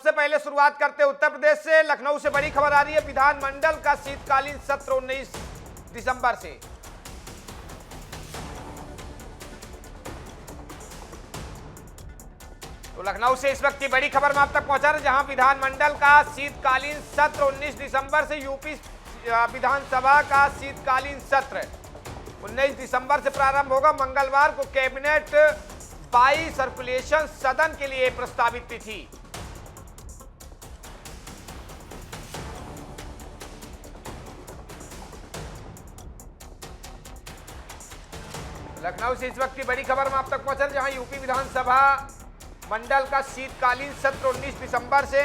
सबसे पहले शुरुआत करते हैं उत्तर प्रदेश से। लखनऊ से बड़ी खबर आ रही है, विधानमंडल का शीतकालीन सत्र 19 दिसंबर से। तो लखनऊ से इस वक्त की बड़ी खबर मैं आप तक पहुंचा रहे हैं, जहां विधानमंडल का शीतकालीन सत्र 19 दिसंबर से, यूपी विधानसभा का शीतकालीन सत्र 19 दिसंबर से प्रारंभ होगा। मंगलवार को कैबिनेट बाई सर्कुलेशन सदन के लिए प्रस्तावित तिथि। लखनऊ से इस वक्त की बड़ी खबर मैं आप तक पहुंचा रहा हूं, जहां यूपी विधानसभा मंडल का शीतकालीन सत्र 19 दिसंबर से।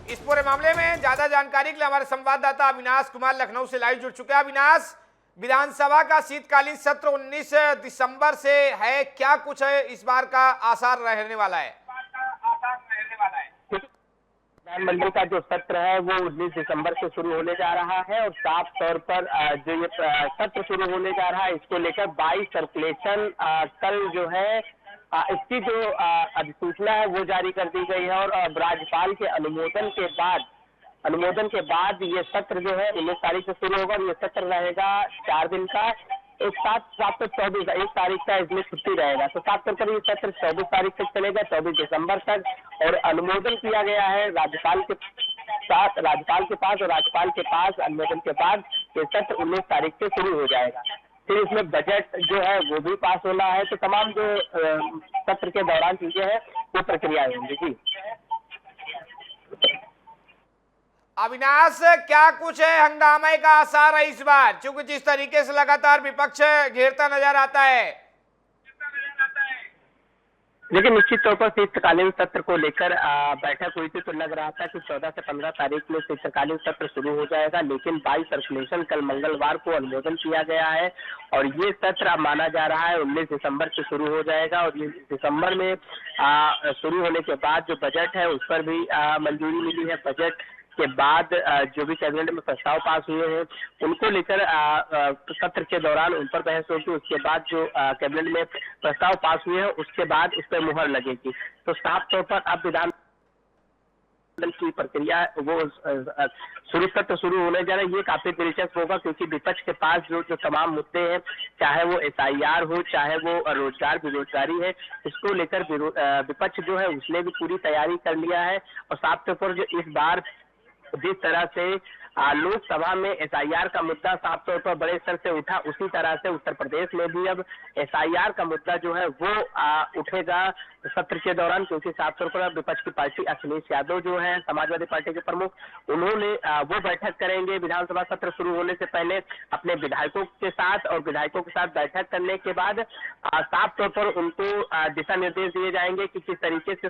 इस पूरे मामले में ज्यादा जानकारी के लिए हमारे संवाददाता अविनाश कुमार लखनऊ से लाइव जुड़ चुके हैं। अविनाश, विधानसभा का शीतकालीन सत्र 19 दिसंबर से है, क्या कुछ है इस बार का आसार रहने वाला है? विधानमंडल का जो सत्र है वो 19 दिसंबर से शुरू होने जा रहा है और साफ तौर पर जो ये सत्र शुरू होने जा रहा है, इसको लेकर बाई सर्कुलेशन कल जो है इसकी जो अधिसूचना है वो जारी कर दी गई है। और राज्यपाल के अनुमोदन के बाद ये सत्र जो है 19 तारीख से शुरू होगा। ये सत्र रहेगा 4 दिन का, एक साथ 7 से 24 1 तारीख का इसमें छुट्टी रहेगा। तो साफ तौर पर ये सत्र 24 तारीख तक चलेगा, 24 दिसंबर तक। और अनुमोदन किया गया है राज्यपाल के पास और राज्यपाल के पास अनुमोदन के बाद ये सत्र 19 तारीख से शुरू हो जाएगा। फिर इसमें बजट जो है वो भी पास होना है। तो तमाम जो सत्र के दौरान चीजें हैं वो प्रक्रिया होंगी। जी अविनाश, क्या कुछ है हंगामे का आसार है इस बार, क्योंकि जिस तरीके से लगातार विपक्ष घेरता नजर आता है? लेकिन निश्चित तौर पर शीतकालीन सत्र को लेकर बैठक हुई थी तो लग रहा था कि 14 से 15 तारीख में शीतकालीन सत्र शुरू हो जाएगा, लेकिन बाई सर्कुलेशन कल मंगलवार को अनुमोदन किया गया है और ये सत्र अब माना जा रहा है 19 दिसंबर से शुरू हो जाएगा। और ये दिसंबर में शुरू होने के बाद जो बजट है उस पर भी मंजूरी मिली है। बजट के बाद जो भी कैबिनेट में प्रस्ताव पास हुए हैं उनको लेकर सत्र के दौरान उन पर बहस होगी। उसके बाद जो कैबिनेट में प्रस्ताव पास हुए हैं उसके बाद उस पर मुहर लगेगी। तो साफ तौर पर अब विधानमंडल की प्रक्रिया वो सत्र शुरू होने जा रहा है। ये काफी दिलचस्प होगा क्योंकि विपक्ष के पास जो तमाम मुद्दे हैं, चाहे वो SIR हो, चाहे वो रोजगार बेरोजगारी है, इसको लेकर विपक्ष जो है उसने भी पूरी तैयारी कर लिया है। और साफ तौर पर जो इस बार जिस तरह से लोकसभा में SIR का मुद्दा साफ तौर पर बड़े स्तर से उठा, उसी तरह से उत्तर प्रदेश में भी अब SIR का मुद्दा जो है वो उठेगा सत्र के दौरान। क्योंकि साफ तौर पर विपक्ष की पार्टी अखिलेश यादव जो है समाजवादी पार्टी के प्रमुख, उन्होंने वो बैठक करेंगे विधानसभा सत्र शुरू होने से पहले अपने विधायकों के साथ। और विधायकों के साथ बैठक करने के बाद साफ तौर पर उनको दिशा निर्देश दिए जाएंगे कि किस तरीके से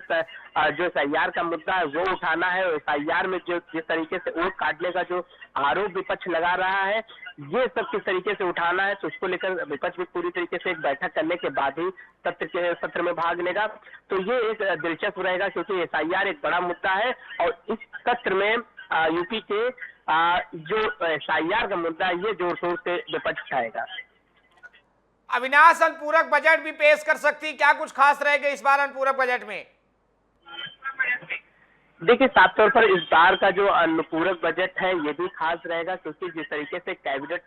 जो SIR का मुद्दा है वो उठाना है। और SIR में जो जिस तरीके से वोट काटने का जो आरोप विपक्ष लगा रहा है, ये सब किस तरीके से उठाना है, तो उसको लेकर विपक्ष भी पूरी तरीके से एक बैठक करने के बाद ही सत्र में भाग लेगा। तो ये एक दिलचस्प रहेगा क्योंकि SIR एक बड़ा मुद्दा है और इस सत्र में यूपी के जो SIR का मुद्दा है ये जोर शोर से विपक्ष उठाएगा। अविनाश, अनुपूरक बजट भी पेश कर सकती, क्या कुछ खास रहेगा इस बार अनुपूरक बजट में? देखिए, साफ तौर पर इस बार का जो अनुपूरक बजट है ये भी खास रहेगा क्योंकि जिस तरीके से कैबिनेट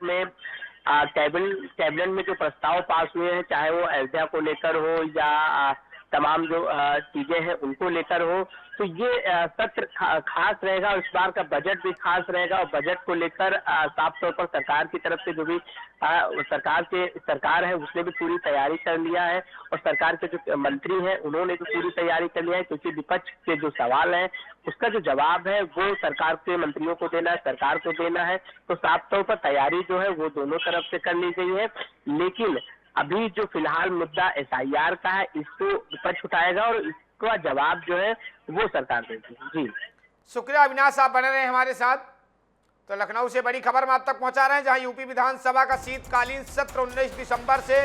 में जो प्रस्ताव पास हुए हैं, चाहे वो अयोध्या को लेकर हो या तमाम जो चीजें हैं उनको लेकर हो, तो ये सत्र खास रहेगा। और इस बार का बजट भी खास रहेगा। और बजट को लेकर साफ तौर पर सरकार की तरफ से जो भी सरकार है उसने भी पूरी तैयारी कर लिया है। और सरकार के जो मंत्री हैं उन्होंने भी पूरी तैयारी कर लिया है क्योंकि विपक्ष के जो सवाल है उसका जो जवाब है वो सरकार के मंत्रियों को देना है, सरकार को देना है। तो साफ तौर पर तैयारी जो है वो दोनों तरफ से कर ली गई है। लेकिन अभी जो फिलहाल मुद्दा SIR का है इसको विपक्ष उठाएगा और इसका जवाब जो है वो सरकार देगी। जी शुक्रिया अविनाश, आप बने रहे हमारे साथ। तो लखनऊ से बड़ी खबर हम आप तक पहुंचा रहे हैं, जहां यूपी विधानसभा का शीतकालीन सत्र 19 दिसंबर से